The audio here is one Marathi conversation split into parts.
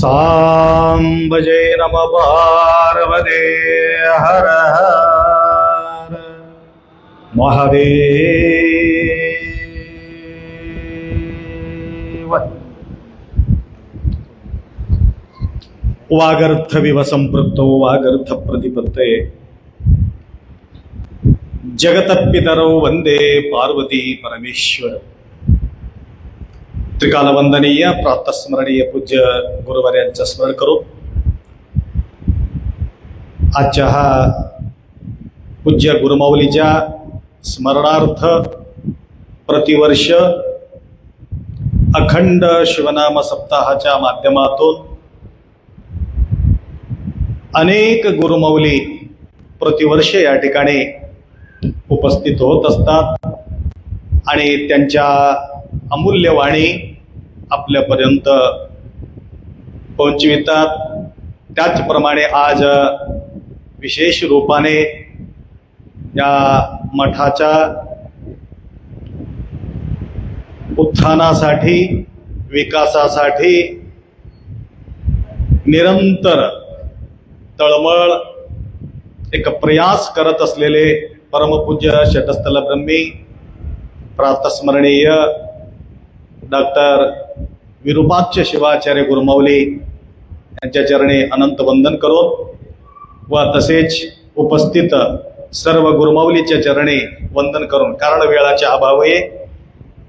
सांबजे नम पार्वते हर हर महादेव। वागर्थविव संपृक्तो वागर्थ प्रतिपत्ते जगतपितरौ वंदे पार्वती परमेश्वर। त्रिकाल वंदनीय प्रातस्मरणीय पूज्य गुरुवर्यांचं स्मरण करू आजच्या हा पूज्य गुरुमाऊलीच्या स्मरणार्थ प्रतिवर्ष अखंड शिवनाम सप्ताहाच्या माध्यमातून अनेक गुरुमाऊली प्रतिवर्ष या ठिकाणी उपस्थित होत असतात आणि त्यांच्या अमूल्य वाणी आपल्यापर्यंत पोहोचवितात। त्याचप्रमाणे आज विशेष रूपाने या मठाच्या उत्थानासाठी विकासासाठी निरंतर तळमळ एक प्रयास करत असलेले परमपूज्य शतस्थल ब्रह्मी प्रातस्मरणीय डॉक्टर विरूपाक्ष शिवाचार्य गुरुमाऊली यांच्या चरणी अनंत वंदन करून व तसेच उपस्थित सर्व गुरुमाऊलीच्या चरणी वंदन करून, कारण वेळाच्या अभावे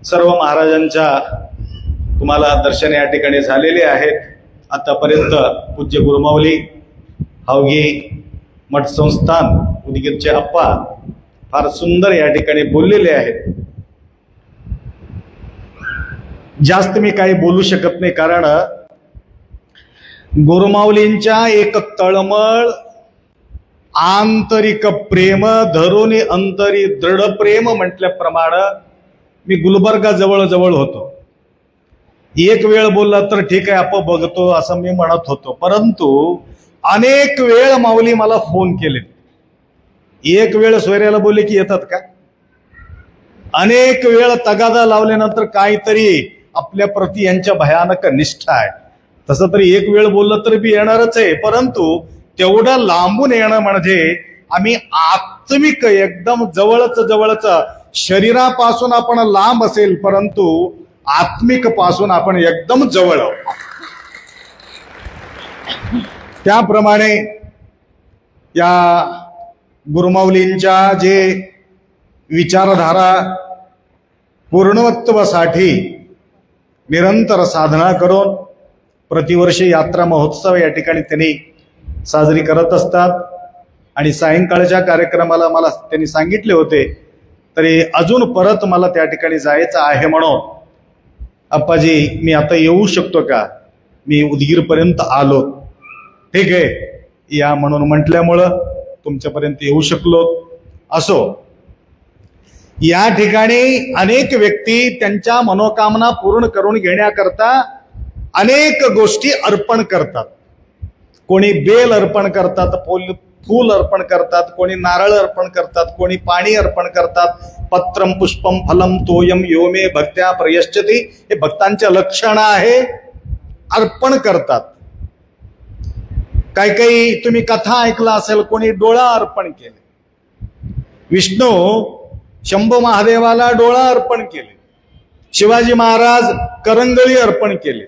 सर्व महाराजांच्या तुम्हाला दर्शन या ठिकाणी झालेले आहेत। आतापर्यंत पूज्य गुरुमाऊली हावगी मठ संस्थान उदगीरचे अप्पा फार सुंदर या ठिकाणी बोललेले आहेत। जास्त मी काही बोलू शकत नाही, कारण गुरुमाऊलींच्या एक तळमळ आंतरिक प्रेम धरून अंतरी दृढ प्रेम म्हटल्याप्रमाणे मी गुलबर्गा जवळ होतो। एक वेळ बोलला तर ठीक आहे आपण बघतो असं मी म्हणत होतो, परंतु अनेक वेळ माऊली मला फोन केले। एक वेळ सोयऱ्याला बोलले की येतात का, अनेक वेळ तगादा लावल्यानंतर काहीतरी आपल्या प्रती यांच्या भयानक निष्ठा आहे। तसं तरी एक वेळ बोललं तरी बी येणारच आहे, परंतु तेवढं लांबून येणं म्हणजे आम्ही आत्मिक एकदम जवळच शरीरापासून आपण लांब असेल परंतु आत्मिक पासून आपण एकदम जवळ। त्याप्रमाणे या गुरुमाऊलींच्या जे विचारधारा पूर्णत्वासाठी निरंतर साधना करून प्रतिवर्षी यात्रा महोत्सव या ठिकाणी त्यांनी साजरी करत असतात। आणि सायंकाळच्या कार्यक्रमाला मला त्यांनी सांगितले होते तरी अजून परत मला त्या ठिकाणी जायचं आहे म्हणून, अप्पाजी मी आता येऊ शकतो का, मी उदगीरपर्यंत आलो, ठीक आहे या म्हणून म्हटल्यामुळं तुमच्यापर्यंत येऊ शकलो। असो, या ठिकाणी अनेक व्यक्ती त्यांच्या मनोकामना पूर्ण करून घेण्याकरता अनेक गोष्टी अर्पण करतात। कोणी बेल अर्पण करतात, फूल अर्पण करतात, कोणी नारळ अर्पण करतात, कोणी पाणी अर्पण करतात। पत्रम पुष्पम फलम तोयम यो मे भक्त्या प्रयश्चती, हे भक्तांच्या लक्षण आहे, अर्पण करतात। काही तुम्ही कथा ऐकला असेल, कोणी डोळा अर्पण केले, विष्णू शंभू महादेवाला डोळा अर्पण केले, शिवाजी महाराज करंगळी अर्पण केले।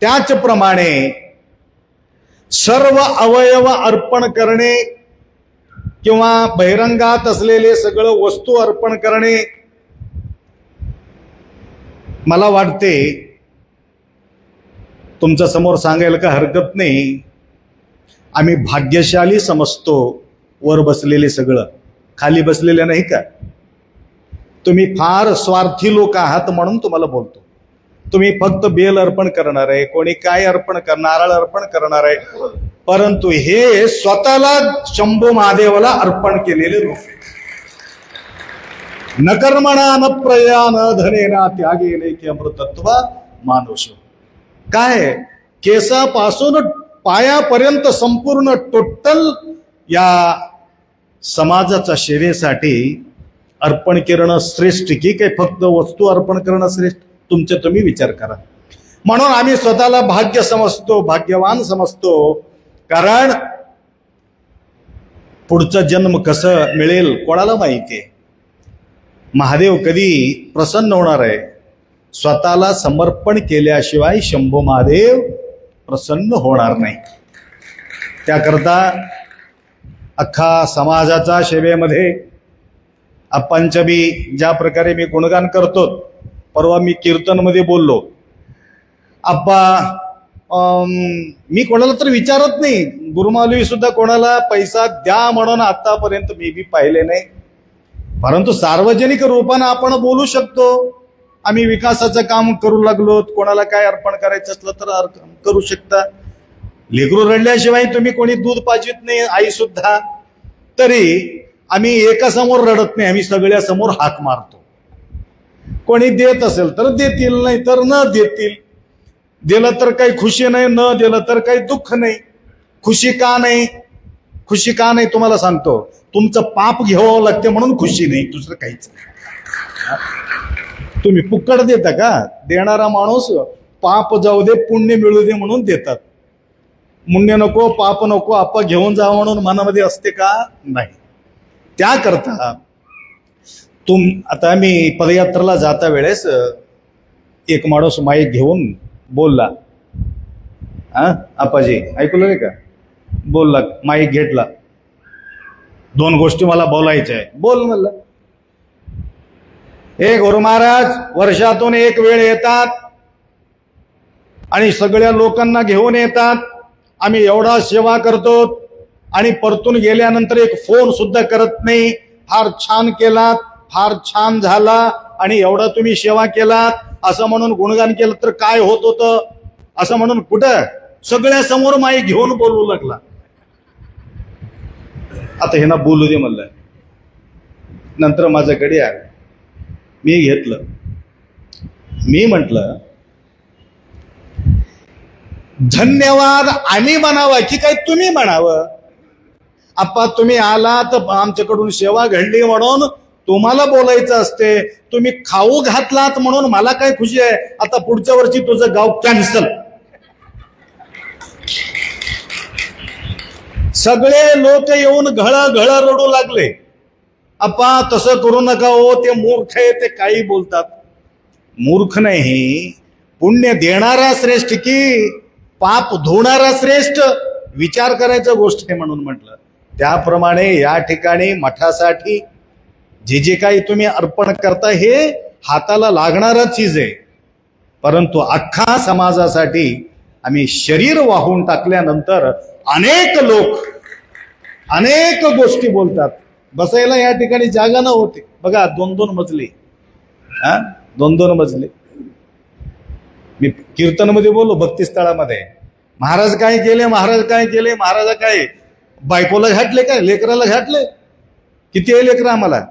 त्याचप्रमाणे सर्व अवयव अर्पण करणे किंवा बहिरंगात असलेले सगळं वस्तू अर्पण करणे, मला वाटते तुमच्या समोर सांगायला का हरकत नाही, आम्ही भाग्यशाली समजतो वर बसलेले सगळं, खाली बसलेले नाही का। तुम्ही फार स्वार्थी लोक आहात म्हणून तुम्हाला बोलतो। तुम्ही फक्त बेल अर्पण करणार आहे, कोणी काय अर्पण करणार, नारळ अर्पण करणार आहे, परंतु हे स्वतःला शंभू महादेवाला अर्पण केलेले लोक। न कर्मणा न प्रया न धनेना त्यागेने की अमृतत्व मानुष। काय केसापासून पायापर्यंत संपूर्ण टोटल या समाजाच्या सेवेसाठी अर्पण करणं श्रेष्ठ की काय फक्त वस्तू अर्पण करणं श्रेष्ठ? तुमचे तुम्ही विचार करा। म्हणून आम्ही स्वतःला भाग्य समजतो, भाग्यवान समजतो, कारण पुढचा जन्म कसं मिळेल कोणाला माहिती आहे. महादेव कधी प्रसन्न होणार आहे? स्वतःला समर्पण केल्याशिवाय शंभू महादेव प्रसन्न होणार नाही. त्याकरता अख्खा समाजाचा सेवेमध्ये आप्पांच्या बी ज्या प्रकारे मी गुणगान करतो, परवा मी कीर्तनमध्ये बोललो, आप्पा मी कोणाला तर विचारत नाही, गुरुमाऊली सुद्धा कोणाला पैसा द्या म्हणून आतापर्यंत मी बी पाहिले नाही, परंतु सार्वजनिक रूपानं आपण बोलू शकतो. आम्ही विकासाचं काम करू लागलो, कोणाला काय अर्पण करायचं असलं तर करू शकता. लेकरू रडल्याशिवाय तुम्ही कोणी दूध पाजवीत नाही, आई सुद्धा, तरी आम्ही एकासमोर रडत नाही, आम्ही सगळ्या समोर हाक मारतो. कोणी देत असेल तर देतील, नाही तर न देतील. दिलं तर काही खुशी नाही, न दिलं तर काही दुःख नाही. खुशी का नाही? खुशी का नाही तुम्हाला सांगतो, तुमचं पाप घ्यावं लागते म्हणून खुशी नाही, दुसरं काहीच नाही. तुम्ही फुक्कट देता का? देणारा माणूस पाप जाऊ दे पुण्य मिळू दे म्हणून देतात. पुण्य नको पाप नको आप्पा घेऊन जा म्हणून मनामध्ये असते का? नाही. त्याकरता आता मी पदयात्रेला जाता वेळेस एक माणूस माईक घेऊन बोलला, आप्पाजी ऐकलं नाही का? बोलला, माईक घेतला, 2 गोष्टी मला बोलायच्या आहे. बोल म्हणलं. हे गुरु महाराज वर्षातून एक वेळ येतात आणि सगळ्या लोकांना घेऊन येतात, आम्ही एवढा सेवा करतो आणि परतून गेल्यानंतर एक फोन सुद्धा करत नाही, फार छान केलात, फार छान झाला आणि एवढा तुम्ही सेवा केलात असं म्हणून गुणगान केलं तर काय होत होतं असं म्हणून कुठं सगळ्या समोर माई घेऊन बोलू लागला. आता हे ना बोलू दे म्हणलं. नंतर माझ्याकडे आलं, मी घेतलं, मी म्हटलं धन्यवाद आम्ही म्हणावा की काय तुम्ही म्हणावं? आप्पा तुम्ही आला तर आमच्याकडून सेवा घडली म्हणून तुम्हाला बोलायचं असते. तुम्ही खाऊ घातलात म्हणून मला काय खुशी आहे? आता पुढच्या वर्षी तुझं गाव कॅन्सल. सगळे लोक येऊन घळ घळ रडू लागले. आप्पा तसं करू नका हो, ते मूर्ख आहे, ते काही बोलतात. मूर्ख नाही, पुण्य देणारा श्रेष्ठ की पाप धुणारा श्रेष्ठ, विचार करायचं गोष्ट आहे म्हणून म्हटलं. त्याप्रमाणे या ठिकाणी मठासाठी जे जे काही तुम्ही अर्पण करता हे हाताला लागणारा चीज आहे, परंतु अख्खा समाजासाठी आम्ही शरीर वाहून टाकल्यानंतर अनेक लोक अनेक गोष्टी बोलतात. बसायला या ठिकाणी जागा न होते. बघा 2-2 मजले, 2-2 मजले. मी कीर्तनमध्ये बोललो, भक्ती स्थळामध्ये महाराज काय केले, महाराज काय केले, महाराज काय बायकोला घातले, काय लेकराला घातले. किती आहे लेकरं आम्हाला?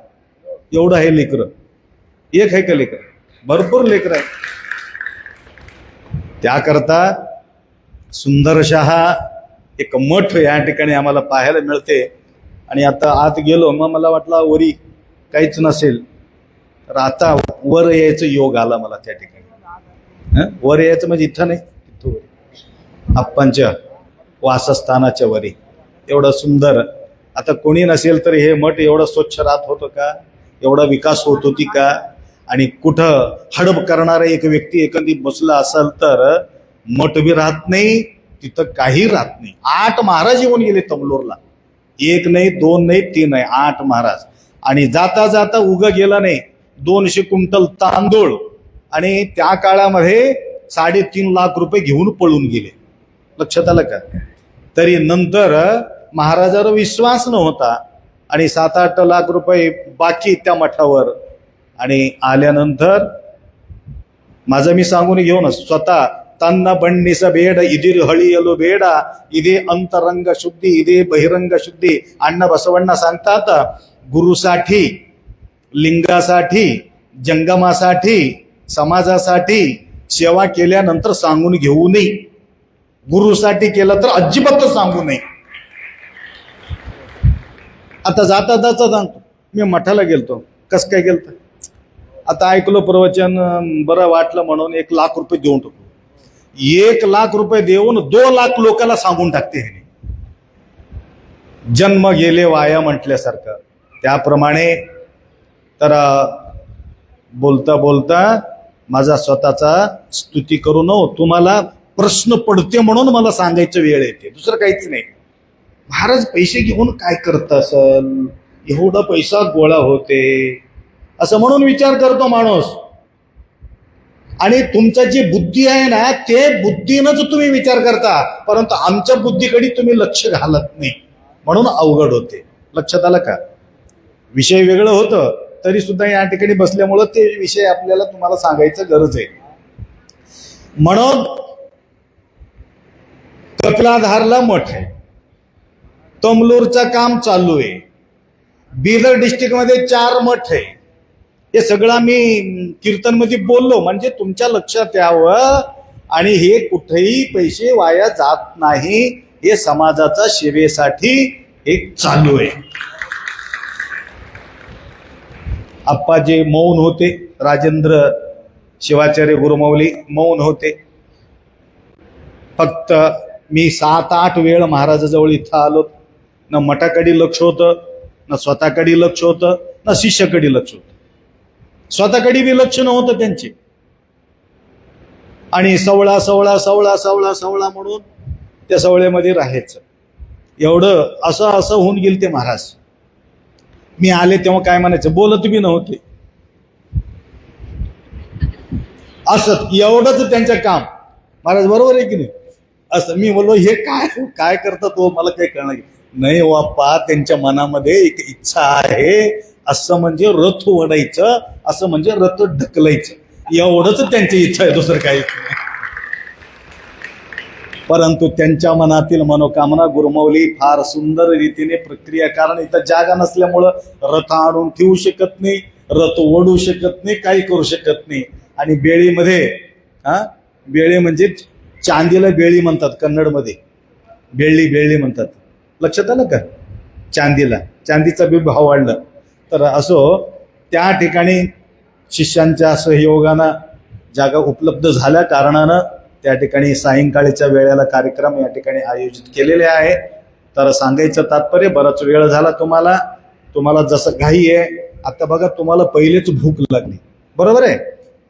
एवढं आहे लेकरं. एक आहे का लेकर? भरपूर लेकर आहे. त्याकरता सुंदरशः एक मठ या ठिकाणी आम्हाला पाहायला मिळते. आणि आता आत गेलो, मग मला वाटलं वरी काहीच नसेल, तर आता वर यायचं योग आला मला त्या ठिकाणी. वर यायचं म्हणजे इथं नाही, तिथं आप्पांच्या वासस्थानाच्या वरी. एवढं सुंदर. आता कोणी नसेल तर हे मठ एवढं स्वच्छ राहत होतं का? एवढा विकास होत होती का? आणि कुठं हडप करणारा एक व्यक्ती एखादी बसला असेल तर मठ बी राहत नाही, तिथं काही राहत नाही. 8 महाराज येऊन गेले तमलोरला. 1 नाही 2 नाही 3 नाही 8 महाराज. आणि जाता जाता उगा गेला नाही 200 क्विंटल तांदूळ, आणि त्या काळामध्ये 3.5 लाख रुपये घेऊन पळून गेले. लक्षात आलं का? तरी नंतर महाराजावर विश्वास नव्हता आणि 7-8 लाख रुपये बाकी त्या मठावर. आणि आल्यानंतर माझं मी सांगून घेऊन स्वतः तन्न बण्णीस बेड इदिर हळीयलो बेडा इदे अंतरंग शुद्धी इदे बहिरंग शुद्धी. अण्णा बसवण्णा सांगतात, गुरुसाठी, लिंगासाठी, जंगमासाठी, समाजासाठी सेवा केल्यानंतर सांगून घेऊ नये. गुरुसाठी केलं तर अजिबात सांगू नये. आता जाता जाता सांगतो, मी मठाला गेलतो. कस काय गेलतो? आता ऐकलो प्रवचन, बरं वाटलं म्हणून 1 लाख रुपये देऊन टाकलो. 1,00,000 रुपये देऊन 2,00,000 लोकांना सांगून टाकते हे. जन्म गेले वाया म्हटल्यासारखं. त्याप्रमाणे तर बोलता बोलता माझा स्वतःचा स्तुती करू नको, तुम्हाला प्रश्न पडते म्हणून मला सांगायचं वेळ येते, दुसरं काहीच नाही. महाराज पैसे घेऊन काय करत असल, एवढा पैसा गोळा होते असं म्हणून विचार करतो माणूस. आणि तुमचा जी बुद्धी आहे ना, ते बुद्धीनंच तुम्ही विचार करता, परंतु आमच्या बुद्धीकडे तुम्ही लक्ष घालत नाही, म्हणून अवघड होते. लक्षात आलं का? विषय वेगळं होतं तरी सुद्धा या ठिकाणी बसल्यामुळं ते विषय आपल्याला तुम्हाला सांगायचं गरज आहे. म्हणून कपिलाधारला मठ आहे, तमलूरचं काम चालू आहे, बिदर डिस्ट्रिक्ट मध्ये 4 मठ आहे. हे सगळं मी कीर्तनमध्ये बोललो म्हणजे तुमच्या लक्षात यावं. आणि हे कुठेही पैसे वाया जात नाही, हे समाजाच्या सेवेसाठी एक चालू आहे. आप्पा जे मौन होते, राजेंद्र शिवाचार्य गुरुमौली मौन होते. फक्त मी 7-8 वेळ महाराजाजवळ इथं आलो, न मठाकडे लक्ष होतं, न स्वतःकडे लक्ष होतं, न शिष्याकडे लक्ष होतं. स्वतःकडे बी लक्ष नव्हतं त्यांचे. आणि सवळा सवळा सवळा सवळा सवळा म्हणून त्या सवळ्यामध्ये राहायचं. एवढं असं असं होऊन गेल ते महाराज. मी आले तेव्हा काय म्हणायचं, बोलत बी नव्हते. असं एवढंच त्यांचं काम. महाराज बरोबर आहे की नाही? असं मी बोललो, हे काय काय करतात हो, मला काही कळणार नाही. बाप्पा त्यांच्या मनामध्ये एक इच्छा आहे, असं म्हणजे रथ ओढायचं, असं म्हणजे रथ ढकलायचं, एवढंच त्यांची इच्छा आहे, दुसरं काहीच नाही. परंतु त्यांच्या मनातील मनोकामना गुरुमौली फार सुंदर रीतीने प्रक्रिया, कारण इथं जागा नसल्यामुळं रथ आणून ठेवू शकत नाही, रथ ओढू शकत नाही, काही करू शकत नाही. आणि बेळीमध्ये बेळे म्हणजे चांदीला बेळी म्हणतात कन्नडमध्ये, बेळी म्हणतात. लक्षात आलं का? चांदीला, चांदीचा बी भाव वाढला. तर असो त्या ठिकाणी शिष्यांच्या सहयोगानं जागा उपलब्ध झाल्या कारणानं त्या ठिकाणी सायंकाळीच्या वेळेला कार्यक्रम या ठिकाणी आयोजित केलेले आहे. तर सांगायचं तात्पर्य, बराच वेळ झाला तुम्हाला जसं घाई आहे. आता बघा, तुम्हाला पहिलेच भूक लागली, बरोबर आहे?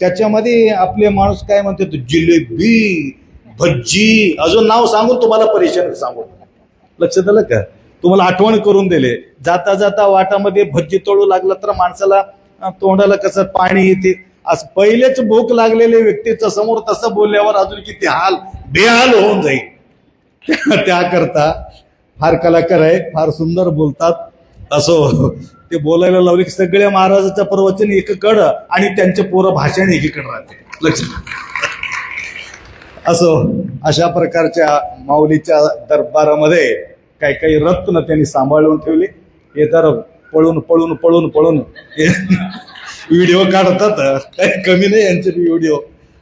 त्याच्यामध्ये आपले माणूस काय म्हणते, जिलेबी, भज्जी, अजून नाव सांगून तुम्हाला परेशान सांगू. लक्षात आलं का? तुम्हाला आठवण करून दिले. जाता जाता वाटामध्ये भज्जी तळू लागला तर माणसाला तोंडाला कसं पाणी येते. आज पहिलेच भूक लागलेल्या व्यक्तीच्या समोर तसं बोलल्यावर अजून किती बेहाल होऊन जाईल. त्याकरता फार कलाकार आहे, फार सुंदर बोलतात. असो ते बोलायला लावले की सगळ्या महाराजाचं प्रवचन एकीकडं आणि त्यांचे पोरं भाषण एकीकडे राहते. लक्षात. असो अशा प्रकारच्या माऊलीच्या दरबारामध्ये काही काही रत्न त्यांनी सांभाळून ठेवले. हे तर पळून पळून पळून पळून व्हिडिओ काढतात, काही कमी नाही यांचे व्हिडिओ.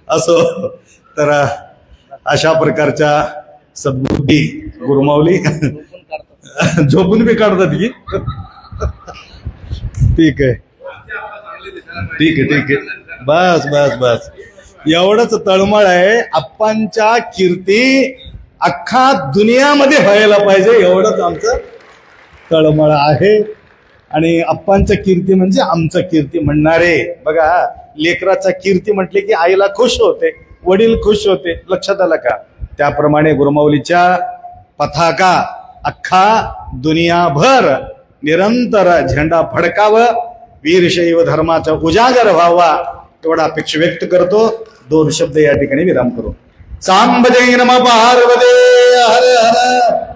असो तर अशा प्रकारच्या सद्बुद्धी गुरुमाऊली झोपून बी काढतात की. ठीक आहे ठीक आहे ठीक आहे, बस बस बस, एवढंच तळमळ आहे. आप्पांच्या कीर्ती अख्खा दुनियामध्ये व्हायला पाहिजे, एवढंच आमचं तळमळ आहे. आणि आप्पांच्या कीर्ती म्हणजे आमचं कीर्ती म्हणणारे. बघा, लेकराचा कीर्ती म्हटले की आईला खुश होते, वडील खुश होते. लक्षात आलं का? त्याप्रमाणे गुरुमाऊलीच्या पताका अख्खा दुनियाभर निरंतर झेंडा फडकावं, वीरशैव धर्माचा उजागर व्हावा, एवढा अपेक्षा व्यक्त करतो. 2 शब्द या ठिकाणी विराम करू. सांब जय नमः पार्वती हर हर.